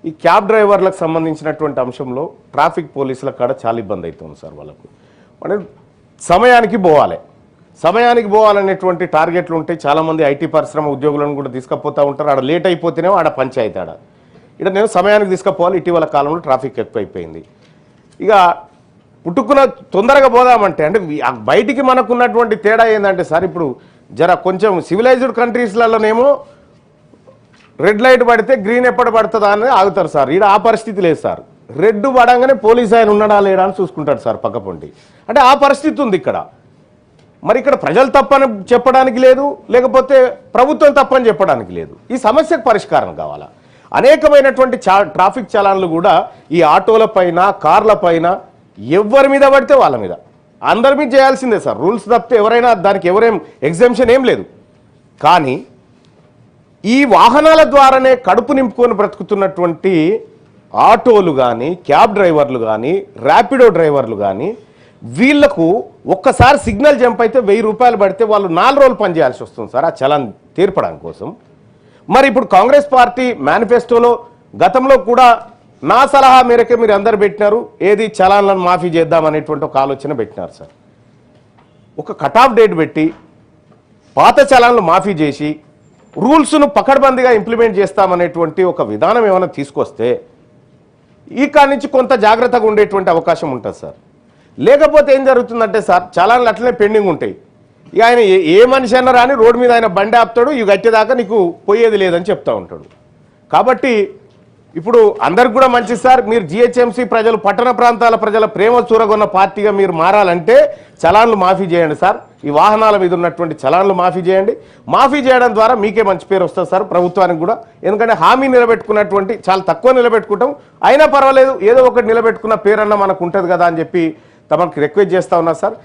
ఈ క్యాబ్ డ్రైవర్లకు సంబంధించినటువంటి అంశంలో ట్రాఫిక్ పోలీసుల కాడ చాలా ఇబ్బంది అవుతుంది సార్ వాళ్ళకు. అంటే సమయానికి పోవాలనేటువంటి టార్గెట్లు ఉంటాయి. చాలామంది ఐటీ పరిశ్రమ ఉద్యోగులను కూడా తీసుకుపోతూ ఉంటారు. ఆడ లేట్ అయిపోతేనేమో ఆడ పంచాయతీ ఆడ ఇక్కడ నేను సమయానికి తీసుకుపోవాలి. ఇటీవల కాలంలో ట్రాఫిక్ ఎక్కువైపోయింది. ఇక పుట్టుకున్న తొందరగా పోదామంటే అంటే బయటికి మనకున్నటువంటి తేడా ఏంటంటే సార్, ఇప్పుడు కొంచెం సివిలైజ్డ్ కంట్రీస్లలోనేమో రెడ్ లైట్ పడితే గ్రీన్ ఎప్పుడు పడుతుందా అని ఆగుతారు సార్. ఈడ ఆ పరిస్థితి లేదు సార్. రెడ్ పడంగానే పోలీస్ ఆయన ఉన్నాడా లేడా అని చూసుకుంటాడు సార్ పక్కపొంటి. అంటే ఆ పరిస్థితి ఉంది ఇక్కడ. మరి ఇక్కడ ప్రజలు తప్పని చెప్పడానికి లేదు, లేకపోతే ప్రభుత్వం తప్పని చెప్పడానికి లేదు. ఈ సమస్యకు పరిష్కారం కావాలా. అనేకమైనటువంటి ట్రాఫిక్ చలాన్లు కూడా ఈ ఆటోల పైన, కార్ల పైన ఎవరి మీద పడితే వాళ్ళ మీద, అందరి మీద చేయాల్సిందే సార్. రూల్స్ తప్పితే ఎవరైనా దానికి ఎవరేం ఎగ్జామ్షన్ ఏం లేదు. కానీ ఈ వాహనాల ద్వారానే కడుపు నింపుకొని బ్రతుకుతున్నటువంటి ఆటోలు కానీ, క్యాబ్ డ్రైవర్లు కానీ, ర్యాపిడో డ్రైవర్లు కానీ, వీళ్లకు ఒక్కసారి సిగ్నల్ జంప్ అయితే 1000 రూపాయలు పడితే వాళ్ళు 4 రోజులు పనిచేయాల్సి వస్తుంది సార్ ఆ చలాన్ తీర్పడం కోసం. మరి ఇప్పుడు కాంగ్రెస్ పార్టీ మేనిఫెస్టోలో గతంలో కూడా నా సలహా మేరకే మీరు అందరు పెట్టినారు, ఏది చలాన్లను మాఫీ చేద్దామనేటువంటి ఒక ఆలోచన పెట్టినారు సార్. ఒక కట్ ఆఫ్ డేట్ పెట్టి పాత చలాన్లు మాఫీ చేసి రూల్స్ను పకడ్బందీగా ఇంప్లిమెంట్ చేస్తామనేటువంటి ఒక విధానం ఏమైనా తీసుకొస్తే ఈ కాడి నుంచి కొంత జాగ్రత్తగా ఉండేటువంటి అవకాశం ఉంటుంది సార్. లేకపోతే ఏం జరుగుతుందంటే సార్, చలాన్లు అట్లనే పెండింగ్ ఉంటాయి. ఇక ఆయన ఏ మనిషి అన్నా రాని రోడ్డు మీద ఆయన బండి ఆపుతాడు, ఇవి కట్టేదాకా నీకు పోయేది లేదని చెప్తా ఉంటాడు. కాబట్టి ఇప్పుడు అందరికి కూడా మంచిది సార్, మీరు జిహెచ్ఎంసీ ప్రజలు, పట్టణ ప్రాంతాల ప్రజల ప్రేమ చూరగొన్న పార్టీగా మీరు మారాలంటే చలాన్లు మాఫీ చేయండి సార్. ఈ వాహనాల మీద ఉన్నటువంటి చలాన్లు మాఫీ చేయండి. మాఫీ చేయడం ద్వారా మీకే మంచి పేరు వస్తుంది సార్, ప్రభుత్వానికి కూడా. ఎందుకంటే హామీ నిలబెట్టుకున్నటువంటి చాలా తక్కువ నిలబెట్టుకుంటాం, అయినా పర్వాలేదు ఏదో ఒకటి నిలబెట్టుకున్న పేరన్నా మనకు ఉంటుంది కదా అని చెప్పి తమకు రిక్వెస్ట్ చేస్తా ఉన్నా సార్.